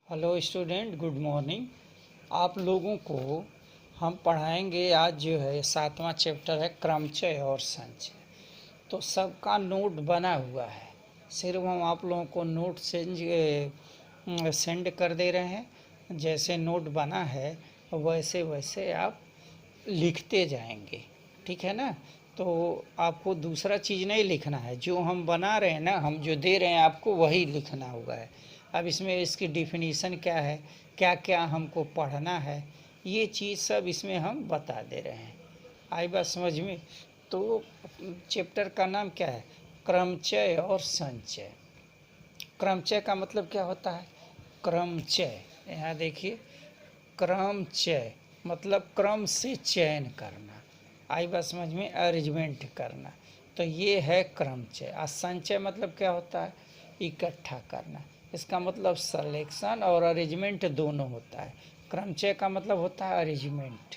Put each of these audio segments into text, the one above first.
Hello student, good morning. आप लोगों को हम पढ़ाएंगे आज जो है 7वां चैप्टर है क्रमचय और संचय। तो सबका नोट बना हुआ है, सिर्फ हम आप लोगों को नोट सेंड कर दे रहे हैं। जैसे नोट बना है वैसे वैसे आप लिखते जाएंगे, ठीक है ना। तो आपको दूसरा चीज़ नहीं लिखना है, जो हम बना रहे हैं ना, हम जो दे रहे हैं आपको वही लिखना हुआ है। अब इसमें इसकी डिफिनीशन क्या है, क्या क्या हमको पढ़ना है, ये चीज़ सब इसमें हम बता दे रहे हैं। आई बात समझ में। तो चैप्टर का नाम क्या है, क्रमचय और संचय। क्रमचय का मतलब क्या होता है, क्रमचय, यहाँ देखिए, क्रमचय मतलब क्रम से चयन करना। आई बात समझ में, अरेंजमेंट करना। तो ये है क्रमचय। और संचय मतलब क्या होता है, इकट्ठा करना। इसका मतलब सलेक्शन और अरेंजमेंट दोनों होता है। क्रमचय का मतलब होता है अरेंजमेंट।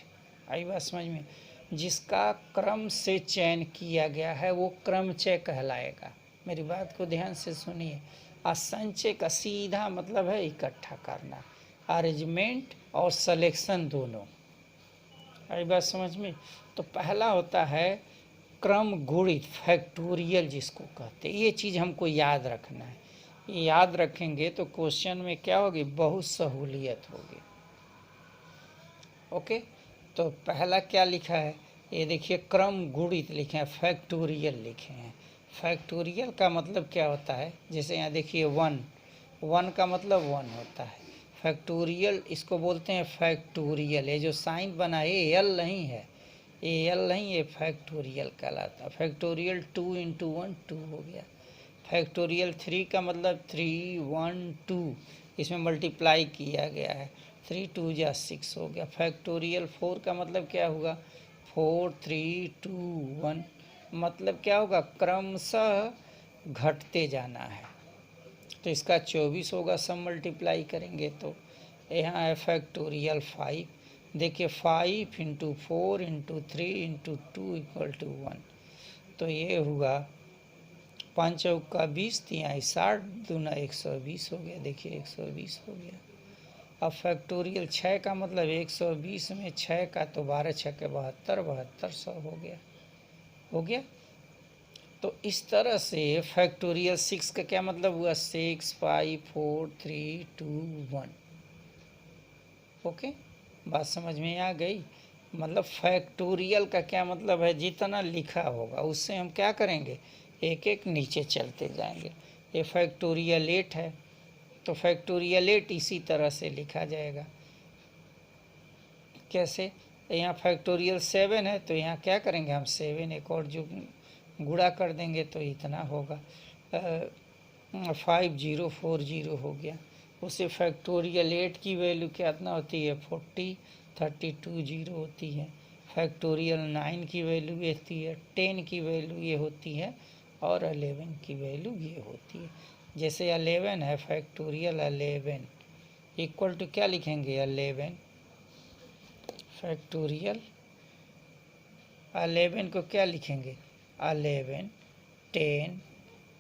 आई बात समझ में। जिसका क्रम से चयन किया गया है वो क्रमचय कहलाएगा। मेरी बात को ध्यान से सुनिए। और संचय का सीधा मतलब है इकट्ठा करना, अरेंजमेंट और सलेक्शन दोनों। आई बात समझ में। तो पहला होता है क्रम गुणित, फैक्टोरियल जिसको कहते हैं। ये चीज़ हमको याद रखना है। ये याद रखेंगे तो क्वेश्चन में क्या होगी, बहुत सहूलियत होगी। ओके, तो पहला क्या लिखा है, ये देखिए, क्रम गुणित लिखे हैं, फैक्टोरियल लिखे हैं। फैक्टोरियल का मतलब क्या होता है, जैसे यहाँ देखिए वन, वन का मतलब वन होता है। फैक्टोरियल इसको बोलते हैं फैक्टोरियल। ये जो साइन बना है ये एल नहीं है, ये एल नहीं, ये फैक्टोरियल कहलाता है। फैक्टोरियल 2 इंटू 1 2 हो गया। फैक्टोरियल 3 का मतलब 3 1 2, इसमें मल्टीप्लाई किया गया है, 3 2 जा 6 हो गया। फैक्टोरियल 4 का मतलब क्या होगा, 4 3 2 1, मतलब क्या होगा, क्रमशः घटते जाना है। तो इसका 24 होगा, सब मल्टीप्लाई करेंगे तो। यहाँ है फैक्टोरियल 5, देखिए 5 into 4 into 3 into 2 equal to 1। तो ये हुआ 5 चौका 20, 3 60, दूना 120 हो गया। देखिए 120 हो गया। अब फैक्टोरियल 6 का मतलब 120 में 6 का तो 12 6 के 72, 7200 हो गया, हो गया। तो इस तरह से फैक्टोरियल 6 का क्या मतलब हुआ, 6 5 4 3 2 1। ओके, बात समझ में आ गई। मतलब फैक्टोरियल का क्या मतलब है, जितना लिखा होगा उससे हम क्या करेंगे, एक एक नीचे चलते जाएंगे। ये फैक्टोरियल 8 है तो फैक्टोरियल 8 इसी तरह से लिखा जाएगा। कैसे, यहाँ फैक्टोरियल 7 है तो यहाँ क्या करेंगे हम, 7 एक और जो गुणा कर देंगे तो इतना होगा, 5040 हो गया। उससे फैक्टोरियल 8 की वैल्यू कितना होती है, 40 32 जीरो होती है। फैक्टोरियल 9 की वैल्यू ये होती है, 10 की वैल्यू ये होती है, और 11 की वैल्यू ये होती है। जैसे 11 है, फैक्टोरियल 11 इक्वल टू क्या लिखेंगे, 11 फैक्टोरियल 11 को क्या लिखेंगे, 11 10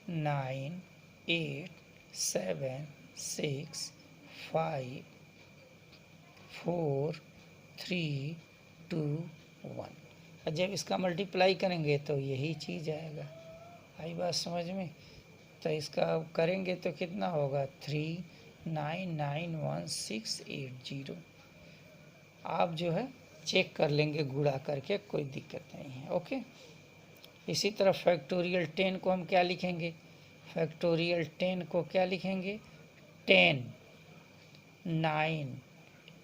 9 8 7 6 5 4 3 2 1। जब इसका मल्टीप्लाई करेंगे तो यही चीज़ आएगा। आई बात समझ में। तो इसका करेंगे तो कितना होगा, 399160। आप जो है चेक कर लेंगे गुणा करके, कोई दिक्कत नहीं है। ओके, इसी तरह फैक्टोरियल 10 को हम क्या लिखेंगे, फैक्टोरियल 10 को क्या लिखेंगे, 10 9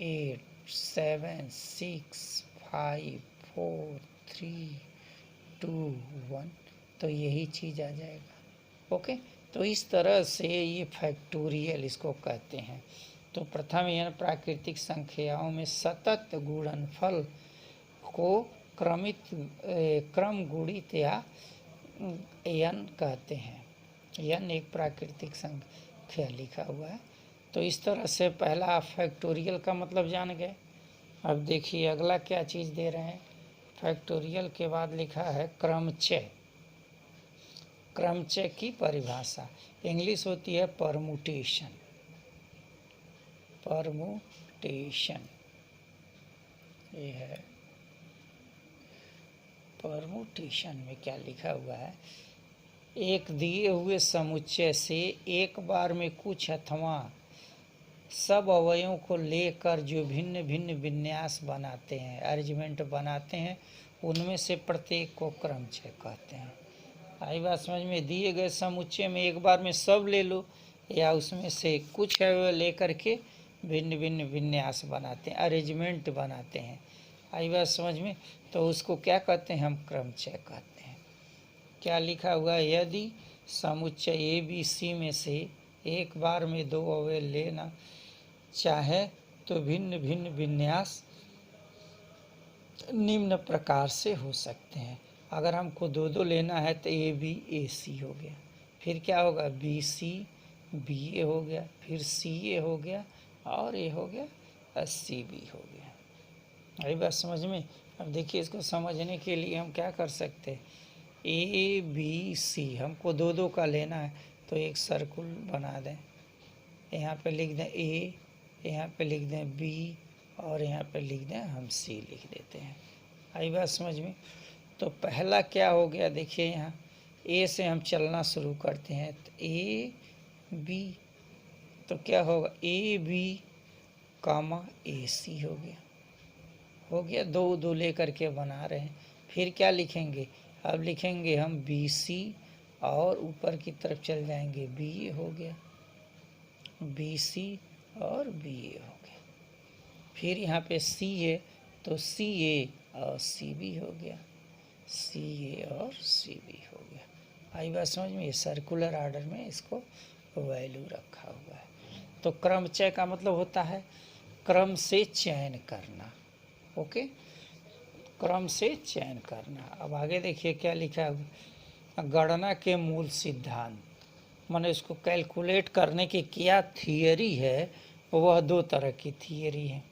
8 7 6 5 4 3 2 1। तो यही चीज़ आ जाएगा। ओके, तो इस तरह से ये फैक्टोरियल इसको कहते हैं। तो प्रथम यन प्राकृतिक संख्याओं में सतत गुणनफल को क्रम गुणित या यन कहते हैं। यन एक प्राकृतिक संख्या लिखा हुआ है। तो इस तरह से पहला फैक्टोरियल का मतलब जान गए। अब देखिए अगला क्या चीज़ दे रहे हैं, फैक्टोरियल के बाद लिखा है क्रमचय। क्रमचय की परिभाषा इंग्लिश होती है परमुटेशन। परमुटेशन, ये है परमुटेशन में क्या लिखा हुआ है, एक दिए हुए समुच्चय से एक बार में कुछ अथवा सब अवयवों को लेकर जो भिन्न भिन्न विन्यास बनाते हैं, अरेंजमेंट बनाते हैं, उनमें से प्रत्येक को क्रमचय कहते हैं। आई बात समझ में। दिए गए समुच्चय में एक बार में सब ले लो या उसमें से कुछ लेकर के भिन्न भिन्न विन्यास बनाते हैं, अरेंजमेंट बनाते हैं। आई बात समझ में। तो उसको क्या कहते हैं, हम क्रमचय कहते हैं। क्या लिखा हुआ है, यदि समुच्चय ए बी सी में से एक बार में दो अवयव लेना चाहे तो भिन्न भिन्न विन्यास निम्न प्रकार से हो सकते हैं। अगर हमको दो दो लेना है तो ए बी ए सी हो गया, फिर क्या होगा बी सी बी ए हो गया, फिर सी ए हो गया, और ये हो गया सी बी हो गया। अभी बात समझ में। अब देखिए, इसको समझने के लिए हम क्या कर सकते हैं, ए बी सी हमको दो दो का लेना है तो एक सर्कुल बना दें, यहाँ पे लिख दें ए, यहाँ पे लिख दें बी, और यहाँ पे लिख दें हम सी लिख देते हैं। आई बात समझ में। तो पहला क्या हो गया, देखिए यहाँ ए से हम चलना शुरू करते हैं तो ए बी, तो क्या होगा ए बी कामा ए सी हो गया, हो गया। दो दो लेकर के बना रहे हैं। फिर क्या लिखेंगे, अब लिखेंगे हम बी सी, और ऊपर की तरफ चल जाएंगे बी ए हो गया, बी सी और बी ए हो गया। फिर यहाँ पे सी है तो सी ए और सी बी हो गया, सी ए और सी बी हो गया। आई बात समझ में। ये सर्कुलर आर्डर में इसको वैल्यू रखा हुआ है। तो क्रमचय का मतलब होता है क्रम से चयन करना। ओके, क्रम से चयन करना। अब आगे देखिए क्या लिखा है, गणना के मूल सिद्धांत, माने इसको कैलकुलेट करने की क्या थियरी है, वह दो तरह की थियरी है।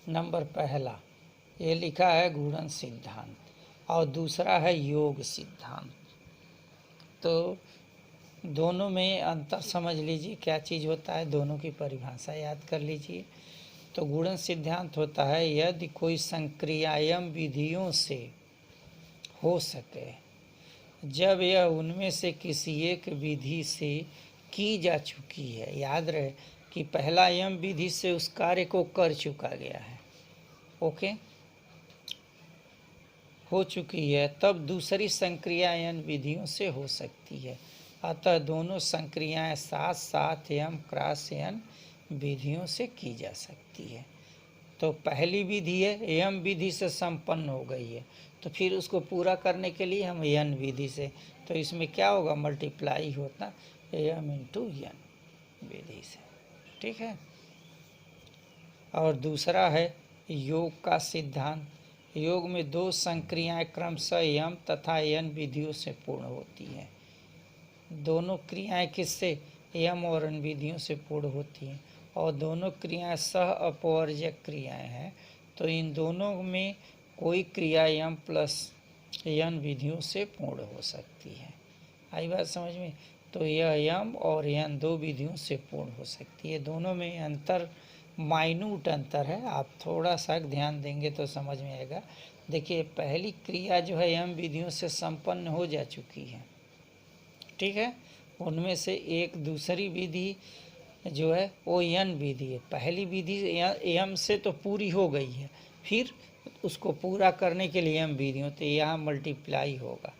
नंबर पहला ये लिखा है गुणन सिद्धांत, और दूसरा है योग सिद्धांत। तो दोनों में अंतर समझ लीजिए, क्या चीज़ होता है, दोनों की परिभाषा याद कर लीजिए। तो गुणन सिद्धांत होता है यदि कोई संक्रियायम विधियों से हो सके जब यह उनमें से किसी एक विधि से की जा चुकी है। याद रहे कि पहला यम विधि से उस कार्य को कर चुका गया है, ओके, हो चुकी है, तब दूसरी संक्रियायन विधियों से हो सकती है। अतः दोनों संक्रियाएं साथ साथ यम क्रॉस यन विधियों से की जा सकती है। तो पहली विधि है यम विधि से संपन्न हो गई है, तो फिर उसको पूरा करने के लिए हम यन विधि से, तो इसमें क्या होगा, मल्टीप्लाई होता यम इंटू यन विधि से, ठीक है। और दूसरा है योग का सिद्धांत। योग में दो संक्रियाएं क्रमशः यम तथा यन विधियों से पूर्ण होती हैं। दोनों क्रियाएं किससे, यम और यन विधियों से पूर्ण होती हैं, और दोनों क्रियाएं सह अपवर्जक क्रियाएं हैं। तो इन दोनों में कोई क्रिया यम प्लस यन विधियों से पूर्ण हो सकती है। आई बात समझ में। तो यह यम और यन दो विधियों से पूर्ण हो सकती है। दोनों में अंतर माइन्यूट अंतर है, आप थोड़ा सा ध्यान देंगे तो समझ में आएगा। देखिए पहली क्रिया जो है यम विधियों से संपन्न हो जा चुकी है, ठीक है, उनमें से एक दूसरी विधि जो है वो यन विधि है। पहली विधि यम से तो पूरी हो गई है, फिर उसको पूरा करने के लिए यम विधियों, तो यहाँ मल्टीप्लाई होगा,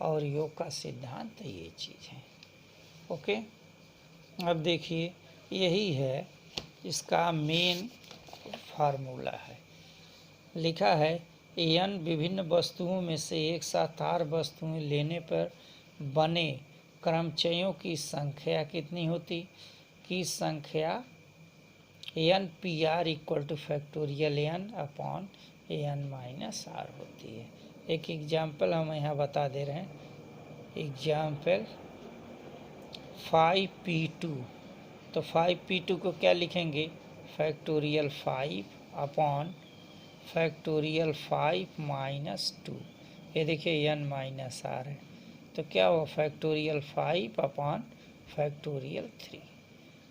और योग का सिद्धांत ये चीज़ है, ओके। अब देखिए यही है इसका मेन फार्मूला है। लिखा है यन विभिन्न वस्तुओं में से एक साथ आर वस्तुएं लेने पर बने क्रमचयों की संख्या कितनी होती, की संख्या N P R equal to factorial N upon N minus R होती है। एक एग्जाम्पल हम यहाँ बता दे रहे हैं, एग्जाम्पल 5p2। तो 5p2 को क्या लिखेंगे, फैक्टोरियल 5 अपॉन फैक्टोरियल 5 माइनस 2। ये देखिए n माइनस आर है, तो क्या हुआ फैक्टोरियल 5 अपॉन फैक्टोरियल 3।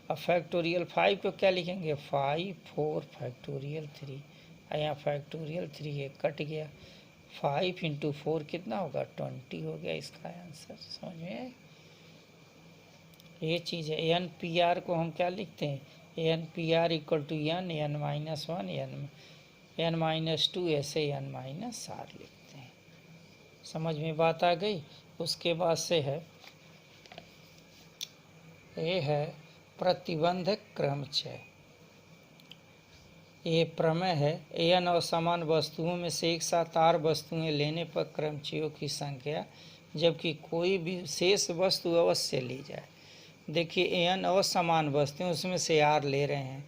अब फैक्टोरियल 5 को क्या लिखेंगे, 5 4 फैक्टोरियल 3, यहाँ फैक्टोरियल 3 है, कट गया, 5 इंटू 4 कितना होगा, 20 हो गया इसका आंसर। समझ में आए? ये चीज़ है। एन पी आर को हम क्या लिखते हैं, N P R equal to N minus 1 N minus 2 ऐसे एन माइनस आर लिखते हैं। समझ में बात आ गई? उसके बाद से है, ये है प्रतिबंधक क्रमचय। ये प्रमेय है, एन असमान वस्तुओं में से एक साथ आर वस्तुएं लेने पर क्रमचयों की संख्या, जबकि कोई भी शेष वस्तु अवश्य ली जाए। देखिए एन असमान वस्तुएं, उसमें से आर ले रहे हैं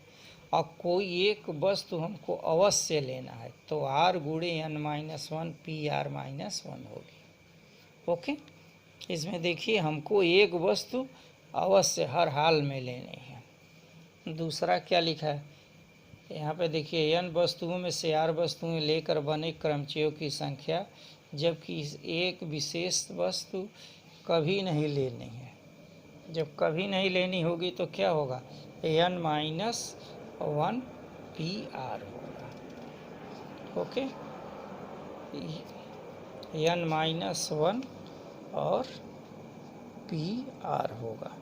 और कोई एक वस्तु हमको अवश्य लेना है, तो आर गुणे N minus 1 P R minus 1 होगी। ओके, इसमें देखिए हमको एक वस्तु अवश्य हर हाल में लेनी है। दूसरा क्या लिखा है यहाँ पे, देखिए एन वस्तुओं में से आर वस्तुएं लेकर बने क्रमचयों की संख्या, जबकि एक विशेष वस्तु कभी नहीं लेनी है। जब कभी नहीं लेनी होगी तो क्या होगा, एन माइनस 1 पी आर होगा। ओके, एन माइनस 1 और पी आर होगा।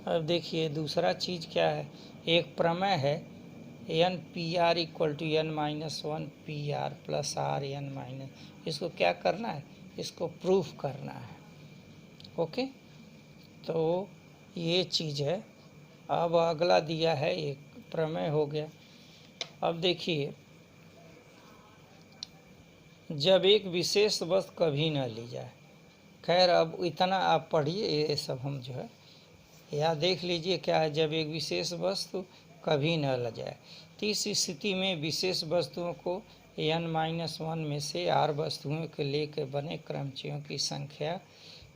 अब देखिए दूसरा चीज़ क्या है, एक प्रमेय है N P R equal to N minus 1 P R plus R N minus, इसको क्या करना है, इसको प्रूफ करना है। ओके, तो ये चीज़ है। अब अगला दिया है, एक प्रमेय हो गया। अब देखिए जब एक विशेष वस्तु कभी न ली जाए, खैर अब इतना आप पढ़िए, ये सब हम जो है या देख लीजिए क्या है, जब एक विशेष वस्तु कभी न ल जाए, तो इस स्थिति में विशेष वस्तुओं को एन माइनस 1 में से आर वस्तुओं के लेकर बने क्रमचयों की संख्या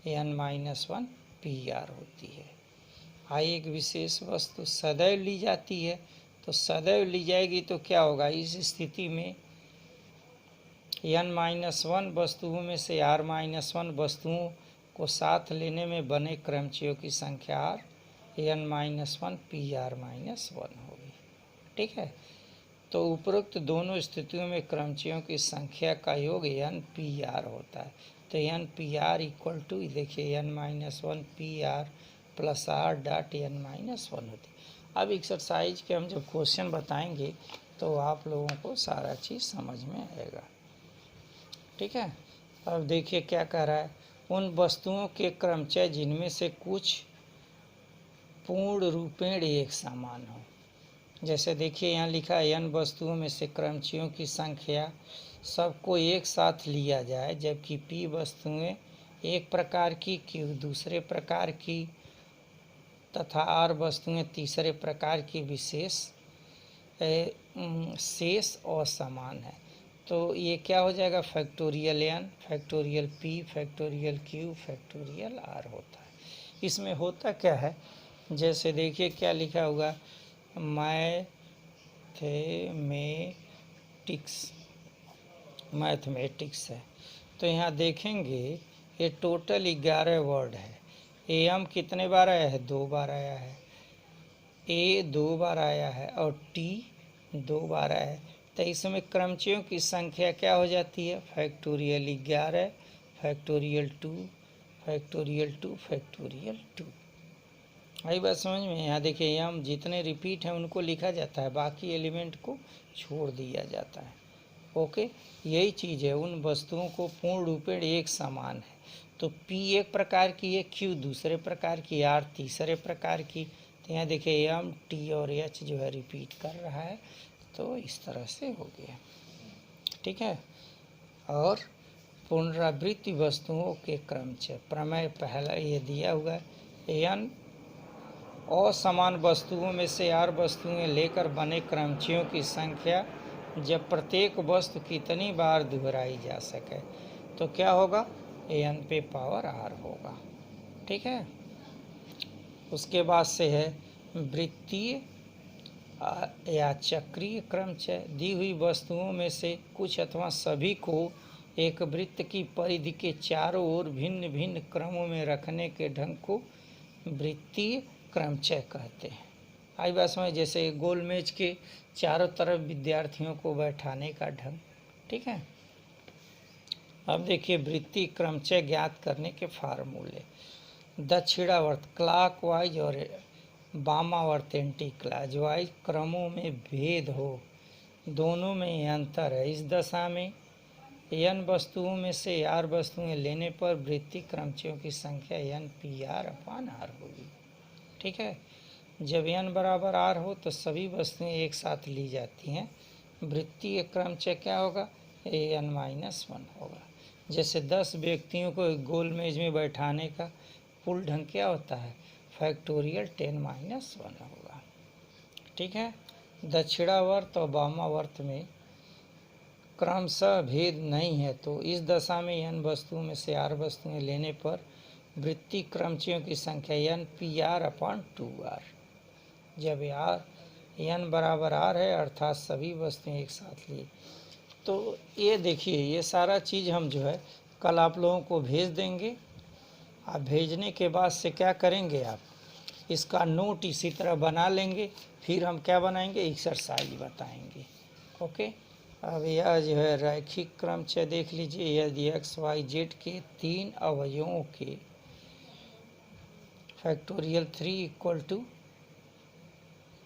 एन माइनस 1 पी आर होती है। एक विशेष वस्तु सदैव ली जाती है, तो सदैव ली जाएगी तो क्या होगा, इस स्थिति में एन माइनस 1 वस्तुओं में से आर माइनस 1 वस्तुओं को साथ लेने में बने क्रमचयों की संख्या R N minus 1 P R minus 1 होगी। ठीक है, तो उपरोक्त दोनों स्थितियों में क्रमचयों की संख्या का योग एन पी आर होता है। तो N P R equal to, देखिए N minus 1 P R plus R dot N minus 1 होती है। अब एक्सरसाइज के हम जब क्वेश्चन बताएंगे तो आप लोगों को सारा चीज़ समझ में आएगा। ठीक है, अब देखिए क्या कह रहा है, उन वस्तुओं के क्रमचय जिनमें से कुछ पूर्ण रूपेण एक समान हो। जैसे देखिए यहाँ लिखा है एन वस्तुओं में से क्रमचयों की संख्या सबको एक साथ लिया जाए, जबकि पी वस्तुएं एक प्रकार की, क्यू दूसरे प्रकार की तथा आर वस्तुएं तीसरे प्रकार की विशेष शेष असमान है। तो ये क्या हो जाएगा, factorial N factorial P factorial Q factorial R होता है। इसमें होता क्या है, जैसे देखिए क्या लिखा होगा, मैथमेटिक्स है, तो यहाँ देखेंगे ये टोटल 11 वर्ड है। एम कितने बार आया है, 2 बार आया है, ए 2 बार आया है और टी 2 बार आया है। तो इसमें क्रमचयों की संख्या क्या हो जाती है, फैक्टोरियल 11 फैक्टोरियल 2 फैक्टोरियल 2 फैक्टोरियल 2। आई बात समझ में? यहाँ देखिए एम जितने रिपीट हैं उनको लिखा जाता है, बाकी एलिमेंट को छोड़ दिया जाता है। ओके, यही चीज़ है, उन वस्तुओं को पूर्ण रूपेण एक समान है। तो P एक प्रकार की है, Q दूसरे प्रकार की, R तीसरे प्रकार की। तो यहाँ देखिए M T और H जो है रिपीट कर रहा है, तो इस तरह से हो गया। ठीक है, और पुनरावृत्ति वस्तुओं के क्रमचय प्रमेय पहला ये दिया हुआ है, एन असमान वस्तुओं में से आर वस्तुएं लेकर बने क्रमचयों की संख्या जब प्रत्येक वस्तु कितनी बार दोहराई जा सके, तो क्या होगा, एन पे पावर आर होगा। ठीक है, उसके बाद से है वृत्तीय या चक्रीय क्रमचय। दी हुई वस्तुओं में से कुछ अथवा सभी को एक वृत्त की परिधि के चारों ओर भिन्न भिन्न क्रमों में रखने के ढंग को वृत्तीय क्रमचय कहते हैं। आई बात समझ, जैसे गोल मेज के चारों तरफ विद्यार्थियों को बैठाने का ढंग। ठीक है, अब देखिए वृत्ति क्रमचय ज्ञात करने के फार्मूले। दक्षिणावर्त क्लॉकवाइज और वामावर्त एंटी क्लॉकवाइज क्रमों में भेद हो, दोनों में अंतर है। इस दशा में n वस्तुओं में से r वस्तुएं लेने पर वृत्ति क्रमचयों की संख्या n/r होगी। ठीक है, जब n बराबर r हो तो सभी वस्तुएं एक साथ ली जाती हैं। वृत्तीय क्रमचय क्या होगा, an-1 होगा। जैसे 10 व्यक्तियों को एक गोल मेज में बैठाने का कुल ढंग क्या होता है, फैक्टोरियल 10-1 होगा। ठीक है, दक्षिणावर्त और वामावर्त में क्रमशः भेद नहीं है, तो इस दशा में n वस्तुओं में से r वस्तुएं लेने पर वृत्ति क्रमचयों की संख्या n/r/2r। जब n बराबर r है अर्थात सभी वस्तुएं एक साथ लिए। तो ये देखिए, ये सारा चीज़ हम जो है कल आप लोगों को भेज देंगे। आप भेजने के बाद से क्या करेंगे, आप इसका नोट इसी तरह बना लेंगे, फिर हम क्या बनाएंगे, एक्सरसाइज बताएंगे। ओके, अब यह जो है रैखिक क्रमचय देख लीजिए। यदि x, y, z के 3 अवयवों के फैक्टोरियल 3 इक्वल टू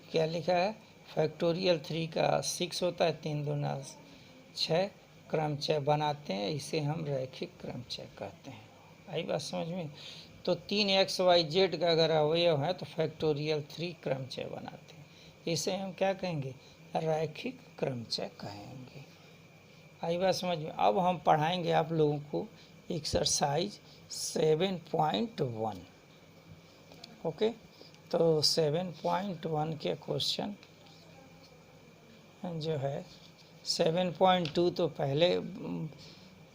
क्या लिखा है, फैक्टोरियल 3 का 6 होता है, 3 दूना 6 क्रमचय बनाते हैं, इसे हम रैखिक क्रमचय कहते हैं। आई बात समझ में। तो 3x, y, z का अगर अवयव है तो फैक्टोरियल 3 क्रमचय बनाते हैं, इसे हम क्या कहेंगे, रैखिक क्रमचय कहेंगे। आई बात समझ में। अब हम पढ़ाएंगे आप लोगों को एक्सरसाइज 7.1। ओके, तो 7.1 के क्वेश्चन जो है 7.2 तो पहले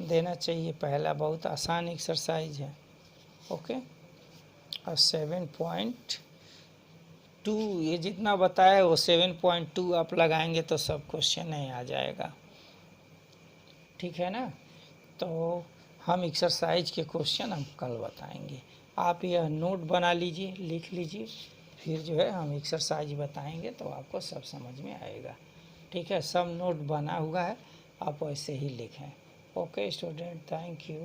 देना चाहिए, पहला बहुत आसान एक्सरसाइज है। ओके, और 7.2 ये जितना बताया वो 7.2 आप लगाएंगे तो सब क्वेश्चन नहीं आ जाएगा। ठीक है ना, तो हम एक्सरसाइज के क्वेश्चन हम कल बताएंगे। आप यह नोट बना लीजिए, लिख लीजिए, फिर जो है हम एक्सरसाइज बताएंगे तो आपको सब समझ में आएगा। ठीक है, सब नोट बना हुआ है, आप वैसे ही लिखें। Okay student, thank you.